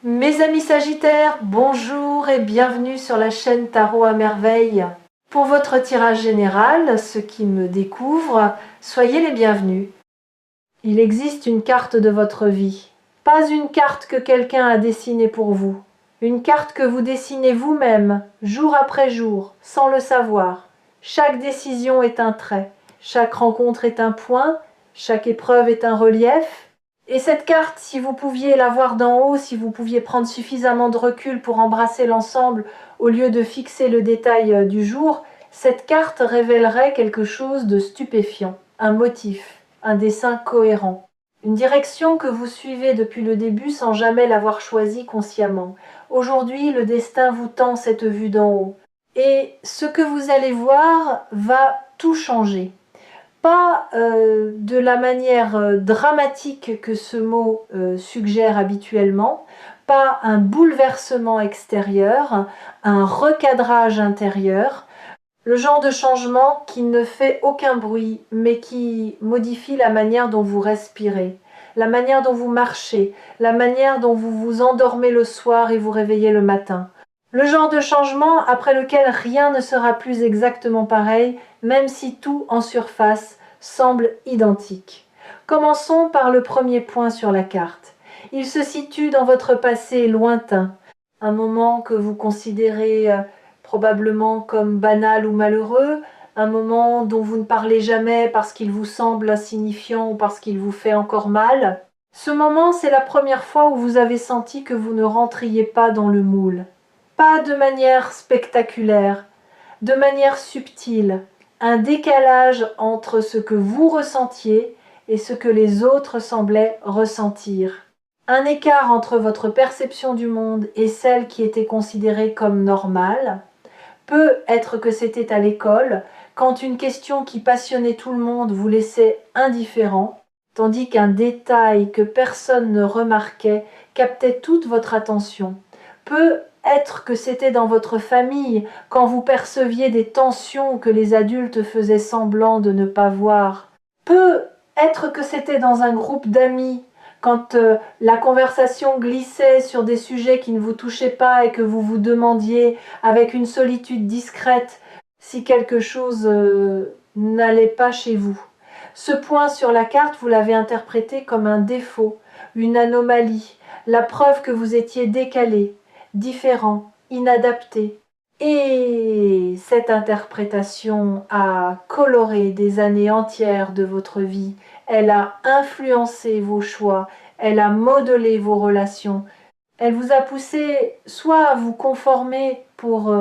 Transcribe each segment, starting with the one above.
Mes amis Sagittaires, bonjour et bienvenue sur la chaîne Tarot à Merveille. Pour votre tirage général, ceux qui me découvrent, soyez les bienvenus. Il existe une carte de votre vie. Pas une carte que quelqu'un a dessinée pour vous. Une carte que vous dessinez vous-même, jour après jour, sans le savoir. Chaque décision est un trait, chaque rencontre est un point, chaque épreuve est un relief. Et cette carte, si vous pouviez la voir d'en haut, si vous pouviez prendre suffisamment de recul pour embrasser l'ensemble au lieu de fixer le détail du jour, cette carte révélerait quelque chose de stupéfiant, un motif, un dessin cohérent, une direction que vous suivez depuis le début sans jamais l'avoir choisie consciemment. Aujourd'hui, le destin vous tend cette vue d'en haut. Et ce que vous allez voir va tout changer. Pas de la manière dramatique que ce mot suggère habituellement, pas un bouleversement extérieur, un recadrage intérieur, le genre de changement qui ne fait aucun bruit, mais qui modifie la manière dont vous respirez, la manière dont vous marchez, la manière dont vous vous endormez le soir et vous réveillez le matin. Le genre de changement après lequel rien ne sera plus exactement pareil, même si tout en surface semble identique. Commençons par le premier point sur la carte. Il se situe dans votre passé lointain, un moment que vous considérez probablement comme banal ou malheureux, un moment dont vous ne parlez jamais parce qu'il vous semble insignifiant ou parce qu'il vous fait encore mal. Ce moment, c'est la première fois où vous avez senti que vous ne rentriez pas dans le moule. Pas de manière spectaculaire, de manière subtile, un décalage entre ce que vous ressentiez et ce que les autres semblaient ressentir. Un écart entre votre perception du monde et celle qui était considérée comme normale. Peut être que c'était à l'école, quand une question qui passionnait tout le monde vous laissait indifférent, tandis qu'un détail que personne ne remarquait captait toute votre attention. Peut être que c'était dans votre famille, quand vous perceviez des tensions que les adultes faisaient semblant de ne pas voir. Peut être que c'était dans un groupe d'amis, quand la conversation glissait sur des sujets qui ne vous touchaient pas et que vous vous demandiez, avec une solitude discrète, si quelque chose n'allait pas chez vous. Ce point sur la carte, vous l'avez interprété comme un défaut, une anomalie, la preuve que vous étiez décalé, différent, inadapté. Et cette interprétation a coloré des années entières de votre vie. Elle a influencé vos choix, elle a modelé vos relations. Elle vous a poussé soit à vous conformer pour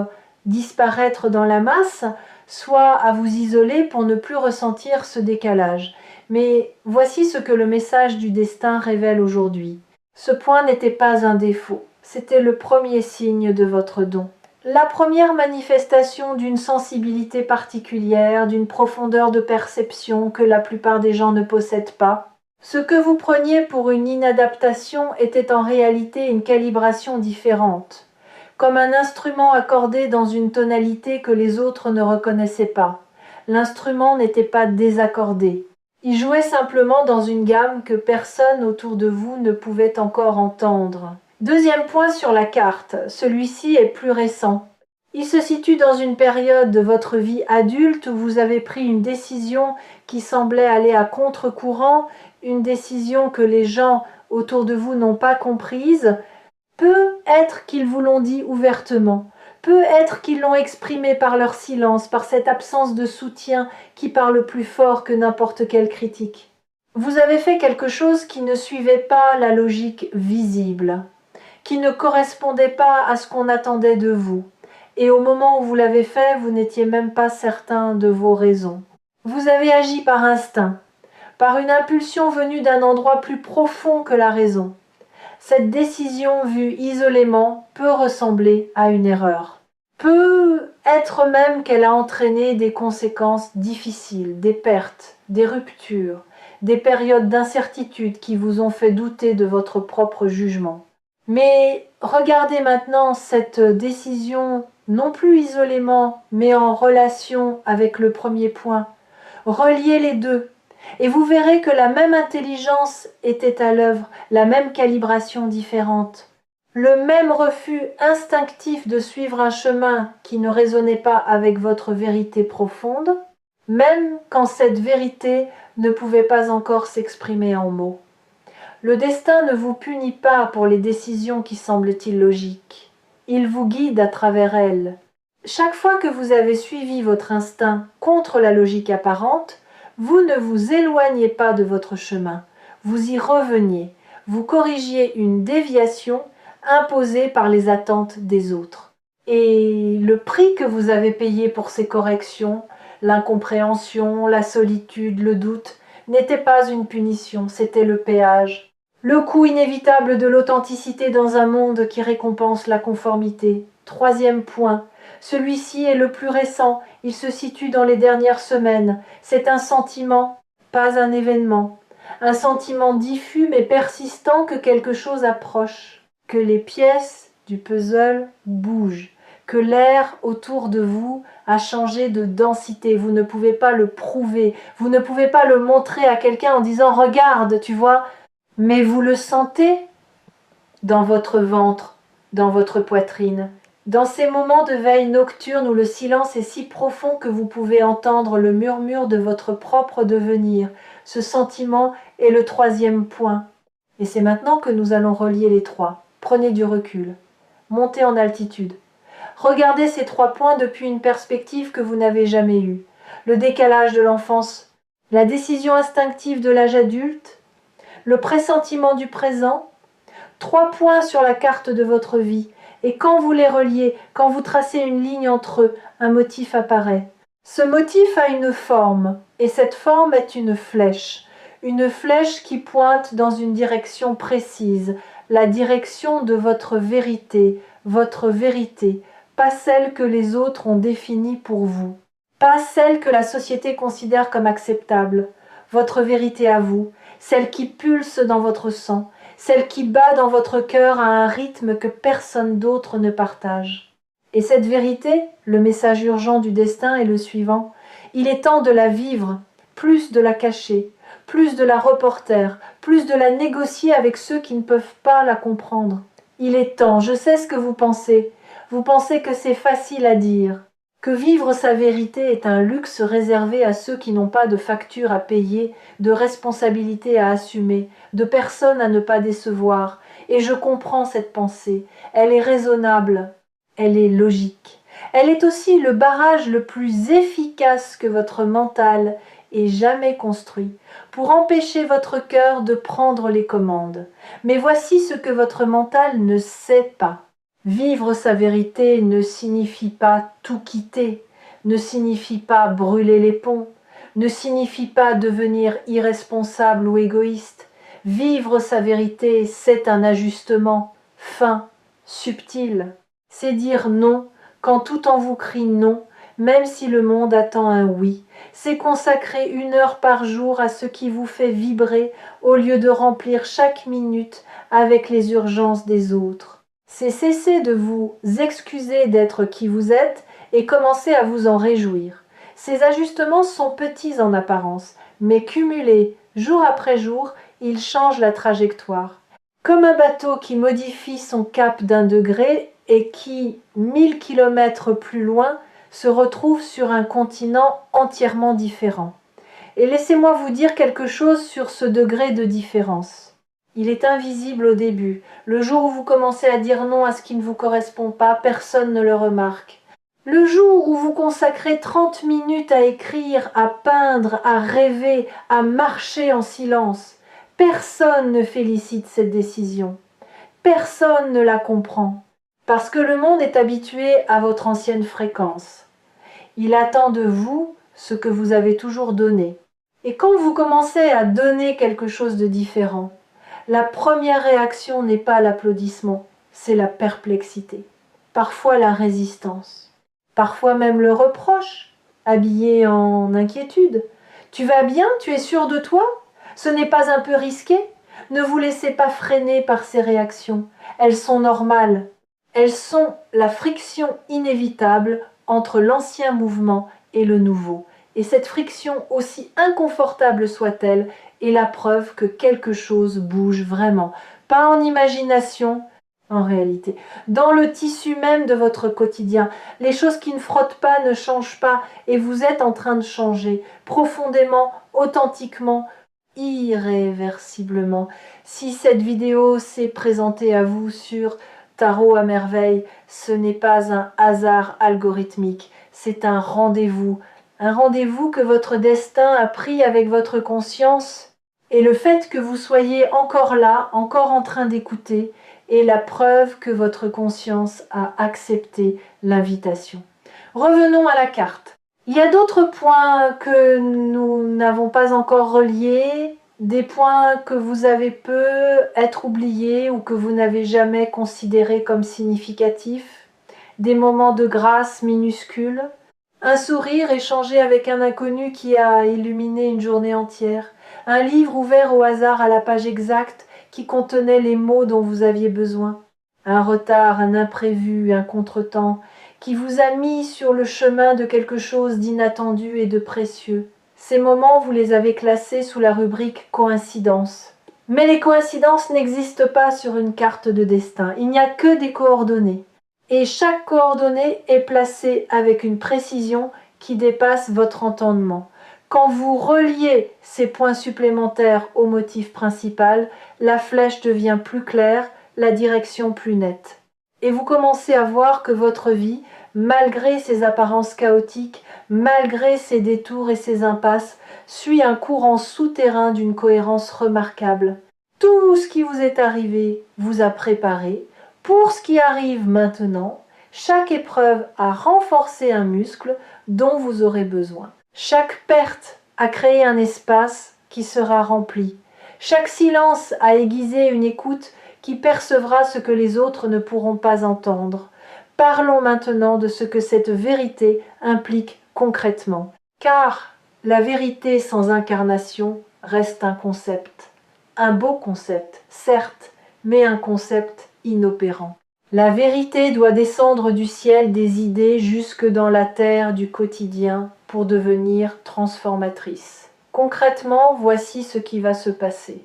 disparaître dans la masse, soit à vous isoler pour ne plus ressentir ce décalage. Mais voici ce que le message du destin révèle aujourd'hui. Ce point n'était pas un défaut, c'était le premier signe de votre don. La première manifestation d'une sensibilité particulière, d'une profondeur de perception que la plupart des gens ne possèdent pas. Ce que vous preniez pour une inadaptation était en réalité une calibration différente, comme un instrument accordé dans une tonalité que les autres ne reconnaissaient pas. L'instrument n'était pas désaccordé. Il jouait simplement dans une gamme que personne autour de vous ne pouvait encore entendre. Deuxième point sur la carte, celui-ci est plus récent. Il se situe dans une période de votre vie adulte où vous avez pris une décision qui semblait aller à contre-courant, une décision que les gens autour de vous n'ont pas comprise. Peut être qu'ils vous l'ont dit ouvertement, peut être qu'ils l'ont exprimé par leur silence, par cette absence de soutien qui parle plus fort que n'importe quelle critique. Vous avez fait quelque chose qui ne suivait pas la logique visible, qui ne correspondait pas à ce qu'on attendait de vous. Et au moment où vous l'avez fait, vous n'étiez même pas certain de vos raisons. Vous avez agi par instinct, par une impulsion venue d'un endroit plus profond que la raison. Cette décision vue isolément peut ressembler à une erreur. Peut être même qu'elle a entraîné des conséquences difficiles, des pertes, des ruptures, des périodes d'incertitude qui vous ont fait douter de votre propre jugement. Mais regardez maintenant cette décision non plus isolément, mais en relation avec le premier point. Reliez les deux, et vous verrez que la même intelligence était à l'œuvre, la même calibration différente. le même refus instinctif de suivre un chemin qui ne résonnait pas avec votre vérité profonde, même quand cette vérité ne pouvait pas encore s'exprimer en mots. Le destin ne vous punit pas pour les décisions qui semblent illogiques. Il vous guide à travers elles. Chaque fois que vous avez suivi votre instinct contre la logique apparente, vous ne vous éloignez pas de votre chemin, vous y reveniez, vous corrigiez une déviation imposée par les attentes des autres. Et le prix que vous avez payé pour ces corrections, l'incompréhension, la solitude, le doute, n'était pas une punition, c'était le péage. Le coût inévitable de l'authenticité dans un monde qui récompense la conformité. Troisième point. Celui-ci est le plus récent, il se situe dans les dernières semaines. C'est un sentiment, pas un événement. Un sentiment diffus mais persistant que quelque chose approche, que les pièces du puzzle bougent, que l'air autour de vous a changé de densité. Vous ne pouvez pas le prouver, vous ne pouvez pas le montrer à quelqu'un en disant « Regarde, tu vois », mais vous le sentez dans votre ventre, dans votre poitrine. Dans ces moments de veille nocturne où le silence est si profond que vous pouvez entendre le murmure de votre propre devenir, ce sentiment est le troisième point. Et c'est maintenant que nous allons relier les trois. Prenez du recul. Montez en altitude. Regardez ces trois points depuis une perspective que vous n'avez jamais eue. Le décalage de l'enfance, la décision instinctive de l'âge adulte, le pressentiment du présent. Trois points sur la carte de votre vie. Et quand vous les reliez, quand vous tracez une ligne entre eux, un motif apparaît. Ce motif a une forme, et cette forme est une flèche qui pointe dans une direction précise, la direction de votre vérité, pas celle que les autres ont définie pour vous, pas celle que la société considère comme acceptable, votre vérité à vous, celle qui pulse dans votre sang, celle qui bat dans votre cœur à un rythme que personne d'autre ne partage. Et cette vérité, le message urgent du destin est le suivant. Il est temps de la vivre, plus de la cacher, plus de la reporter, plus de la négocier avec ceux qui ne peuvent pas la comprendre. Il est temps, je sais ce que vous pensez. Vous pensez que c'est facile à dire, que vivre sa vérité est un luxe réservé à ceux qui n'ont pas de facture à payer, de responsabilité à assumer, de personnes à ne pas décevoir. Et je comprends cette pensée. Elle est raisonnable, elle est logique. Elle est aussi le barrage le plus efficace que votre mental ait jamais construit pour empêcher votre cœur de prendre les commandes. Mais voici ce que votre mental ne sait pas. Vivre sa vérité ne signifie pas tout quitter, ne signifie pas brûler les ponts, ne signifie pas devenir irresponsable ou égoïste. Vivre sa vérité, c'est un ajustement fin, subtil. C'est dire non quand tout en vous crie non, même si le monde attend un oui. C'est consacrer 1 heure par jour à ce qui vous fait vibrer au lieu de remplir chaque minute avec les urgences des autres. C'est cesser de vous excuser d'être qui vous êtes et commencer à vous en réjouir. Ces ajustements sont petits en apparence, mais cumulés jour après jour, ils changent la trajectoire. Comme un bateau qui modifie son cap d'1 degré et qui, 1000 kilomètres plus loin, se retrouve sur un continent entièrement différent. Et laissez-moi vous dire quelque chose sur ce degré de différence. Il est invisible au début. Le jour où vous commencez à dire non à ce qui ne vous correspond pas, personne ne le remarque. Le jour où vous consacrez 30 minutes à écrire, à peindre, à rêver, à marcher en silence, personne ne félicite cette décision. Personne ne la comprend. Parce que le monde est habitué à votre ancienne fréquence. Il attend de vous ce que vous avez toujours donné. Et quand vous commencez à donner quelque chose de différent, la première réaction n'est pas l'applaudissement, c'est la perplexité, parfois la résistance, parfois même le reproche, habillé en inquiétude. Tu vas bien? Tu es sûr de toi? Ce n'est pas un peu risqué? Ne vous laissez pas freiner par ces réactions, elles sont normales. Elles sont la friction inévitable entre l'ancien mouvement et le nouveau. Et cette friction, aussi inconfortable soit-elle, est la preuve que quelque chose bouge vraiment. Pas en imagination, en réalité. Dans le tissu même de votre quotidien. Les choses qui ne frottent pas ne changent pas et vous êtes en train de changer profondément, authentiquement, irréversiblement. Si cette vidéo s'est présentée à vous sur Tarot à merveille, ce n'est pas un hasard algorithmique, c'est un rendez-vous que votre destin a pris avec votre conscience. Et le fait que vous soyez encore là, encore en train d'écouter, est la preuve que votre conscience a accepté l'invitation. Revenons à la carte. Il y a d'autres points que nous n'avons pas encore reliés, des points que vous avez peu être oubliés ou que vous n'avez jamais considérés comme significatifs, des moments de grâce minuscules, un sourire échangé avec un inconnu qui a illuminé une journée entière, un livre ouvert au hasard à la page exacte qui contenait les mots dont vous aviez besoin, un retard, un imprévu, un contretemps, qui vous a mis sur le chemin de quelque chose d'inattendu et de précieux. Ces moments, vous les avez classés sous la rubrique coïncidence. Mais les coïncidences n'existent pas sur une carte de destin, il n'y a que des coordonnées. Et chaque coordonnée est placée avec une précision qui dépasse votre entendement. Quand vous reliez ces points supplémentaires au motif principal, la flèche devient plus claire, la direction plus nette. Et vous commencez à voir que votre vie, malgré ses apparences chaotiques, malgré ses détours et ses impasses, suit un courant souterrain d'une cohérence remarquable. Tout ce qui vous est arrivé vous a préparé. Pour ce qui arrive maintenant, chaque épreuve a renforcé un muscle dont vous aurez besoin. Chaque perte a créé un espace qui sera rempli. Chaque silence a aiguisé une écoute qui percevra ce que les autres ne pourront pas entendre. Parlons maintenant de ce que cette vérité implique concrètement. Car la vérité sans incarnation reste un concept. Un beau concept, certes, mais un concept inopérant. La vérité doit descendre du ciel des idées jusque dans la terre du quotidien pour devenir transformatrice. Concrètement, voici ce qui va se passer.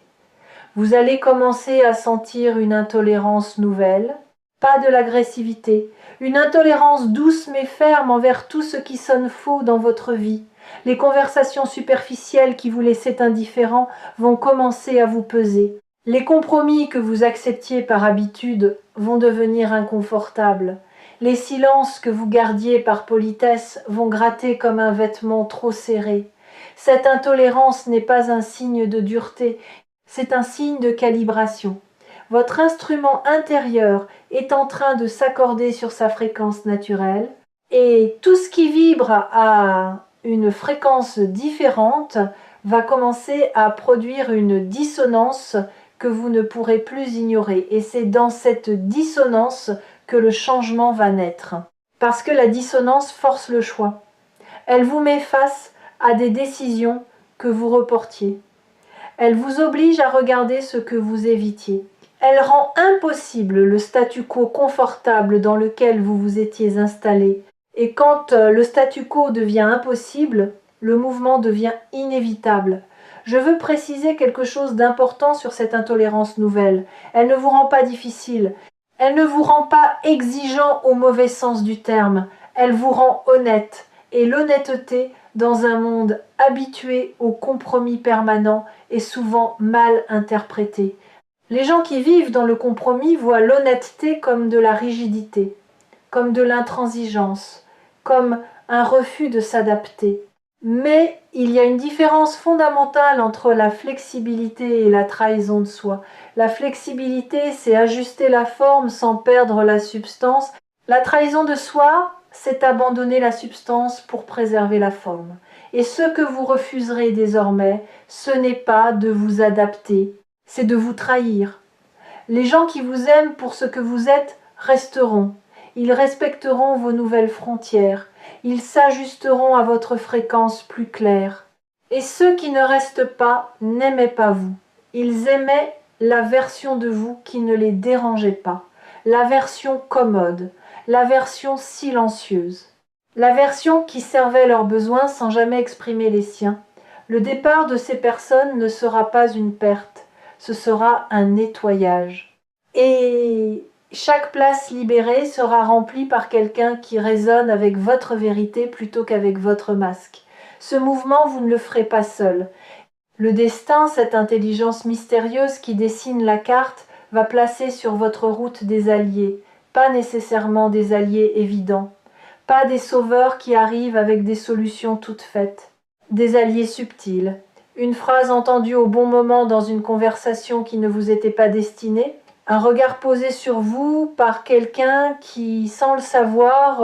Vous allez commencer à sentir une intolérance nouvelle, pas de l'agressivité, une intolérance douce mais ferme envers tout ce qui sonne faux dans votre vie. Les conversations superficielles qui vous laissaient indifférent vont commencer à vous peser. Les compromis que vous acceptiez par habitude vont devenir inconfortables. Les silences que vous gardiez par politesse vont gratter comme un vêtement trop serré. Cette intolérance n'est pas un signe de dureté, c'est un signe de calibration. Votre instrument intérieur est en train de s'accorder sur sa fréquence naturelle et tout ce qui vibre à une fréquence différente va commencer à produire une dissonance que vous ne pourrez plus ignorer. Et c'est dans cette dissonance que le changement va naître. Parce que la dissonance force le choix. Elle vous met face à des décisions que vous reportiez. Elle vous oblige à regarder ce que vous évitiez. Elle rend impossible le statu quo confortable dans lequel vous vous étiez installé. Et quand le statu quo devient impossible, le mouvement devient inévitable. Je veux préciser quelque chose d'important sur cette intolérance nouvelle. Elle ne vous rend pas difficile. Elle ne vous rend pas exigeant au mauvais sens du terme. Elle vous rend honnête. Et l'honnêteté, dans un monde habitué au compromis permanent, est souvent mal interprétée. Les gens qui vivent dans le compromis voient l'honnêteté comme de la rigidité, comme de l'intransigeance, comme un refus de s'adapter. Mais il y a une différence fondamentale entre la flexibilité et la trahison de soi. La flexibilité, c'est ajuster la forme sans perdre la substance. La trahison de soi, c'est abandonner la substance pour préserver la forme. Et ce que vous refuserez désormais, ce n'est pas de vous adapter, c'est de vous trahir. Les gens qui vous aiment pour ce que vous êtes resteront. Ils respecteront vos nouvelles frontières. Ils s'ajusteront à votre fréquence plus claire. Et ceux qui ne restent pas n'aimaient pas vous. Ils aimaient la version de vous qui ne les dérangeait pas, la version commode, la version silencieuse, la version qui servait leurs besoins sans jamais exprimer les siens. Le départ de ces personnes ne sera pas une perte, ce sera un nettoyage. Et Chaque place libérée sera remplie par quelqu'un qui résonne avec votre vérité plutôt qu'avec votre masque. Ce mouvement, vous ne le ferez pas seul. Le destin, cette intelligence mystérieuse qui dessine la carte, va placer sur votre route des alliés, pas nécessairement des alliés évidents, pas des sauveurs qui arrivent avec des solutions toutes faites, des alliés subtils. Une phrase entendue au bon moment dans une conversation qui ne vous était pas destinée, un regard posé sur vous par quelqu'un qui, sans le savoir,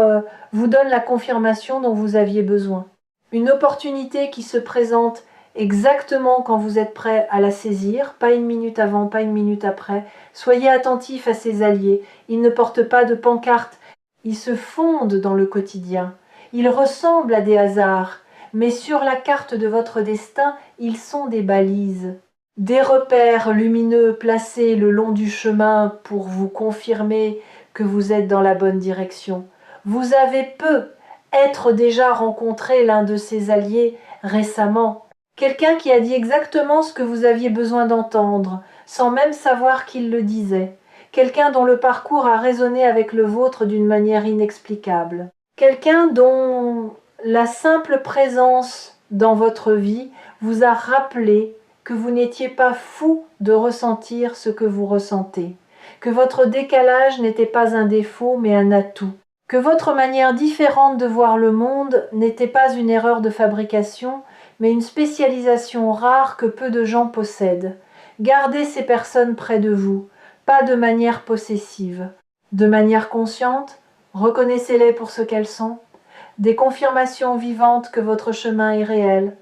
vous donne la confirmation dont vous aviez besoin. Une opportunité qui se présente exactement quand vous êtes prêt à la saisir, pas une minute avant, pas une minute après. Soyez attentifs à ces alliés. Ils ne portent pas de pancarte. Ils se fondent dans le quotidien. Ils ressemblent à des hasards. Mais sur la carte de votre destin, ils sont des balises. Des repères lumineux placés le long du chemin pour vous confirmer que vous êtes dans la bonne direction. Vous avez être déjà rencontré l'un de ces alliés récemment. Quelqu'un qui a dit exactement ce que vous aviez besoin d'entendre, sans même savoir qu'il le disait. Quelqu'un dont le parcours a résonné avec le vôtre d'une manière inexplicable. Quelqu'un dont la simple présence dans votre vie vous a rappelé que vous n'étiez pas fou de ressentir ce que vous ressentez, que votre décalage n'était pas un défaut mais un atout, que votre manière différente de voir le monde n'était pas une erreur de fabrication mais une spécialisation rare que peu de gens possèdent. Gardez ces personnes près de vous, pas de manière possessive. De manière consciente, reconnaissez-les pour ce qu'elles sont, des confirmations vivantes que votre chemin est réel,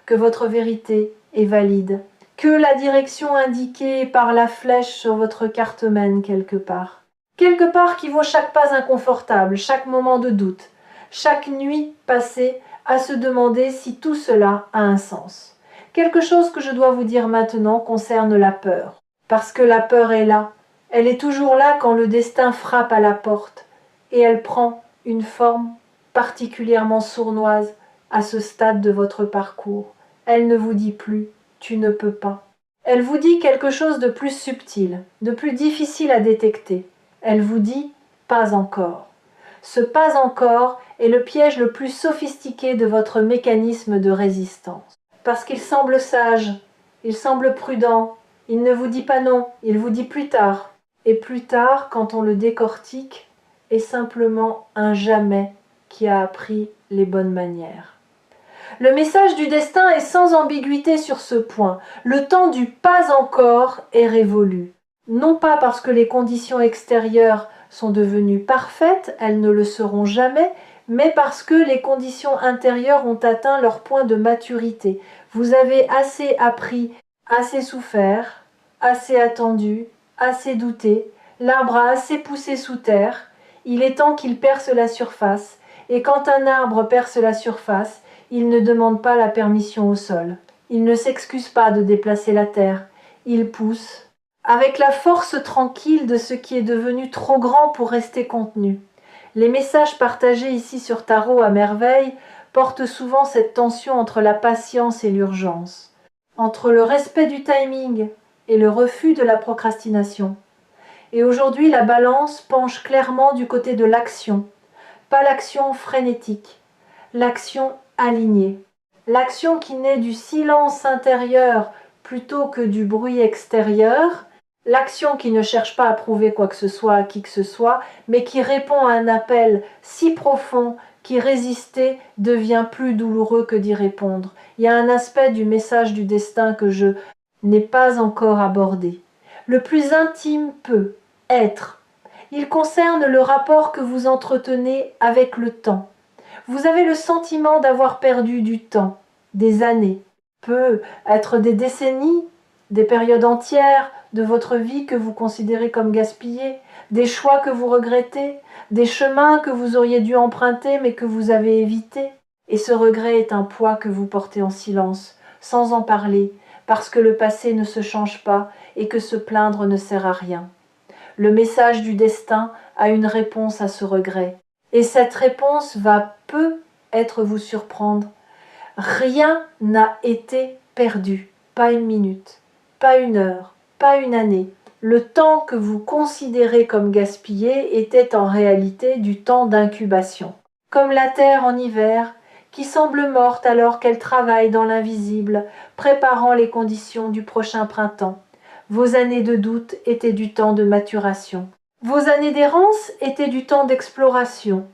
que votre vérité est valide, que la direction indiquée par la flèche sur votre carte mène quelque part. Quelque part qui vaut chaque pas inconfortable, chaque moment de doute, chaque nuit passée à se demander si tout cela a un sens. Quelque chose que je dois vous dire maintenant concerne la peur. Parce que la peur est là. Elle est toujours là quand le destin frappe à la porte. Et elle prend une forme particulièrement sournoise à ce stade de votre parcours. Elle ne vous dit plus « tu ne peux pas ». Elle vous dit quelque chose de plus subtil, de plus difficile à détecter. Elle vous dit « pas encore ». Ce « pas encore » est le piège le plus sophistiqué de votre mécanisme de résistance. Parce qu'il semble sage, il semble prudent, il ne vous dit pas non, il vous dit plus tard. Et plus tard, quand on le décortique, est simplement un jamais qui a appris les bonnes manières. Le message du destin est sans ambiguïté sur ce point. Le temps du pas encore est révolu. Non pas parce que les conditions extérieures sont devenues parfaites, elles ne le seront jamais, mais parce que les conditions intérieures ont atteint leur point de maturité. Vous avez assez appris, assez souffert, assez attendu, assez douté, l'arbre a assez poussé sous terre, il est temps qu'il perce la surface, et quand un arbre perce la surface, il ne demande pas la permission au sol. Il ne s'excuse pas de déplacer la terre. Il pousse, avec la force tranquille de ce qui est devenu trop grand pour rester contenu. Les messages partagés ici sur Tarot à merveille portent souvent cette tension entre la patience et l'urgence, entre le respect du timing et le refus de la procrastination. Et aujourd'hui, la balance penche clairement du côté de l'action, pas l'action frénétique, l'action alignée. L'action qui naît du silence intérieur plutôt que du bruit extérieur, l'action qui ne cherche pas à prouver quoi que ce soit à qui que ce soit, mais qui répond à un appel si profond qu'y résister devient plus douloureux que d'y répondre. Il y a un aspect du message du destin que je n'ai pas encore abordé. Le plus intime peut être. Il concerne le rapport que vous entretenez avec le temps. Vous avez le sentiment d'avoir perdu du temps, des années, peut être des décennies, des périodes entières de votre vie que vous considérez comme gaspillées, des choix que vous regrettez, des chemins que vous auriez dû emprunter mais que vous avez évités. Et ce regret est un poids que vous portez en silence, sans en parler, parce que le passé ne se change pas et que se plaindre ne sert à rien. Le message du destin a une réponse à ce regret. Et cette réponse va peut-être vous surprendre. Rien n'a été perdu, pas une minute, pas une heure, pas une année, Le temps que vous considérez comme gaspillé était en réalité du temps d'incubation. Comme la terre en hiver, qui semble morte alors qu'elle travaille dans l'invisible, préparant les conditions du prochain printemps. Vos années de doute étaient du temps de maturation. Vos années d'errance étaient du temps d'exploration.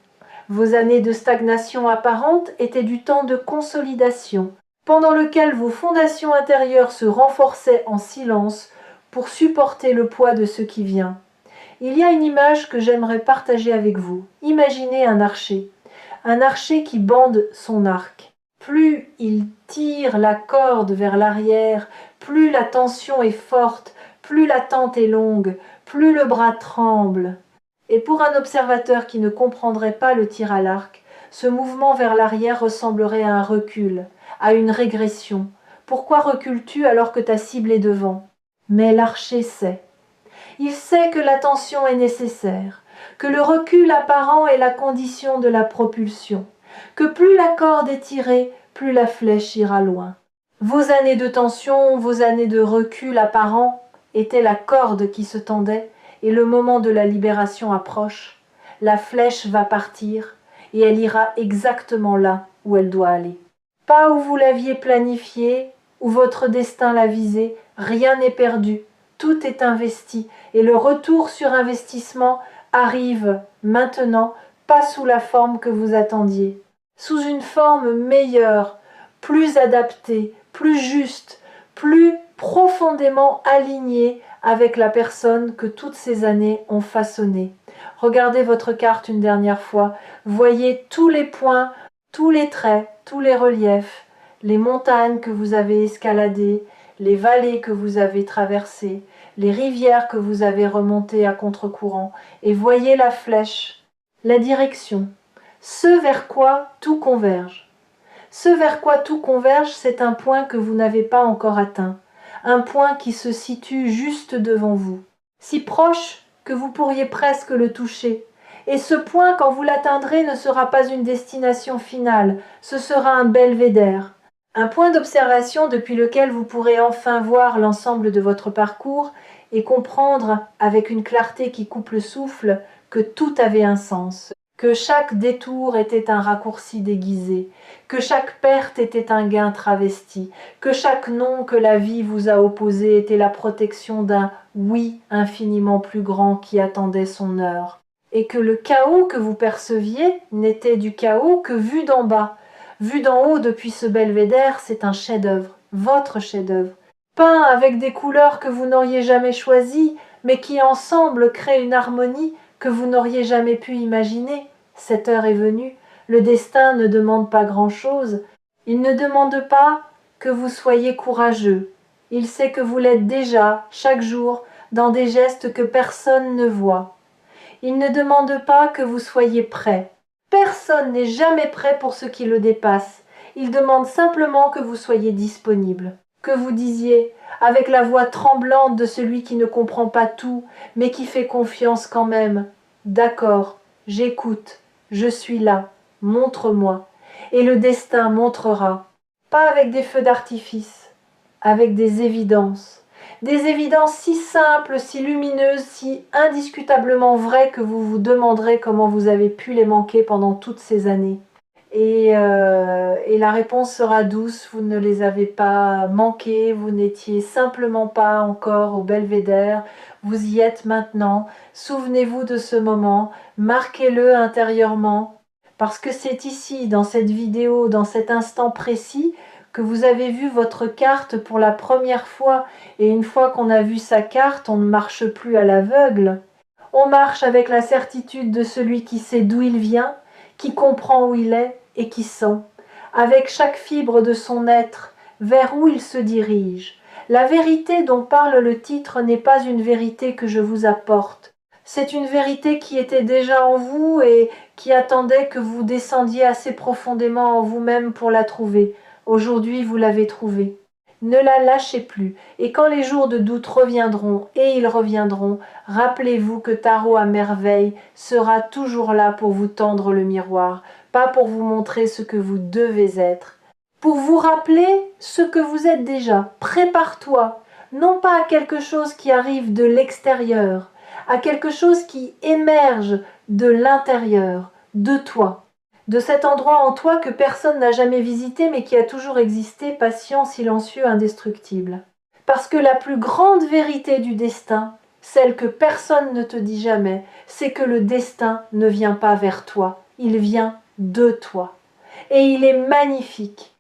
Vos années de stagnation apparente étaient du temps de consolidation, pendant lequel vos fondations intérieures se renforçaient en silence pour supporter le poids de ce qui vient. Il y a une image que j'aimerais partager avec vous. Imaginez un archer qui bande son arc. Plus il tire la corde vers l'arrière, plus la tension est forte, plus l'attente est longue, plus le bras tremble. Et pour un observateur qui ne comprendrait pas le tir à l'arc, ce mouvement vers l'arrière ressemblerait à un recul, à une régression. Pourquoi recules-tu alors que ta cible est devant? Mais l'archer sait. Il sait que l'attention est nécessaire, que le recul apparent est la condition de la propulsion, que plus la corde est tirée, plus la flèche ira loin. Vos années de tension, vos années de recul apparent étaient la corde qui se tendait, et le moment de la libération approche. La flèche va partir, et elle ira exactement là où elle doit aller. Pas où vous l'aviez planifié, où votre destin l'a visé, rien n'est perdu. Tout est investi et le retour sur investissement arrive maintenant, pas sous la forme que vous attendiez, sous une forme meilleure, plus adaptée, plus juste, plus profondément alignée avec la personne que toutes ces années ont façonnée. Regardez votre carte une dernière fois, voyez tous les points, tous les traits, tous les reliefs, les montagnes que vous avez escaladées, les vallées que vous avez traversées, les rivières que vous avez remontées à contre-courant, et voyez la flèche, la direction, ce vers quoi tout converge. Ce vers quoi tout converge, c'est un point que vous n'avez pas encore atteint, un point qui se situe juste devant vous, si proche que vous pourriez presque le toucher. Et ce point, quand vous l'atteindrez, ne sera pas une destination finale, ce sera un belvédère. Un point d'observation depuis lequel vous pourrez enfin voir l'ensemble de votre parcours et comprendre avec une clarté qui coupe le souffle que tout avait un sens, que chaque détour était un raccourci déguisé, que chaque perte était un gain travesti, que chaque non que la vie vous a opposé était la protection d'un oui infiniment plus grand qui attendait son heure, et que le chaos que vous perceviez n'était du chaos que vu d'en bas. Vu d'en haut depuis ce belvédère, c'est un chef-d'œuvre, votre chef-d'œuvre, peint avec des couleurs que vous n'auriez jamais choisies, mais qui ensemble créent une harmonie que vous n'auriez jamais pu imaginer. Cette heure est venue, le destin ne demande pas grand-chose, il ne demande pas que vous soyez courageux, il sait que vous l'êtes déjà, chaque jour, dans des gestes que personne ne voit. Il ne demande pas que vous soyez prêt. Personne n'est jamais prêt pour ce qui le dépasse. Il demande simplement que vous soyez disponible, que vous disiez, avec la voix tremblante de celui qui ne comprend pas tout, mais qui fait confiance quand même, « D'accord, j'écoute, je suis là, montre-moi. » Et le destin montrera, pas avec des feux d'artifice, avec des évidences si simples, si lumineuses, si indiscutablement vraies que vous vous demanderez comment vous avez pu les manquer pendant toutes ces années. Et la réponse sera douce, vous ne les avez pas manquées, vous n'étiez simplement pas encore au belvédère, vous y êtes maintenant, souvenez-vous de ce moment, marquez-le intérieurement, parce que c'est ici, dans cette vidéo, dans cet instant précis, que vous avez vu votre carte pour la première fois, et une fois qu'on a vu sa carte, on ne marche plus à l'aveugle. On marche avec la certitude de celui qui sait d'où il vient, qui comprend où il est et qui sent, avec chaque fibre de son être, vers où il se dirige. La vérité dont parle le titre n'est pas une vérité que je vous apporte. C'est une vérité qui était déjà en vous et qui attendait que vous descendiez assez profondément en vous-même pour la trouver. Aujourd'hui, vous l'avez trouvée. Ne la lâchez plus, et quand les jours de doute reviendront, et ils reviendront, rappelez-vous que Tarot à merveille sera toujours là pour vous tendre le miroir, pas pour vous montrer ce que vous devez être, pour vous rappeler ce que vous êtes déjà. Prépare-toi, non pas à quelque chose qui arrive de l'extérieur, à quelque chose qui émerge de l'intérieur, de toi, de cet endroit en toi que personne n'a jamais visité mais qui a toujours existé, patient, silencieux, indestructible. Parce que la plus grande vérité du destin, celle que personne ne te dit jamais, c'est que le destin ne vient pas vers toi, il vient de toi. Et il est magnifique.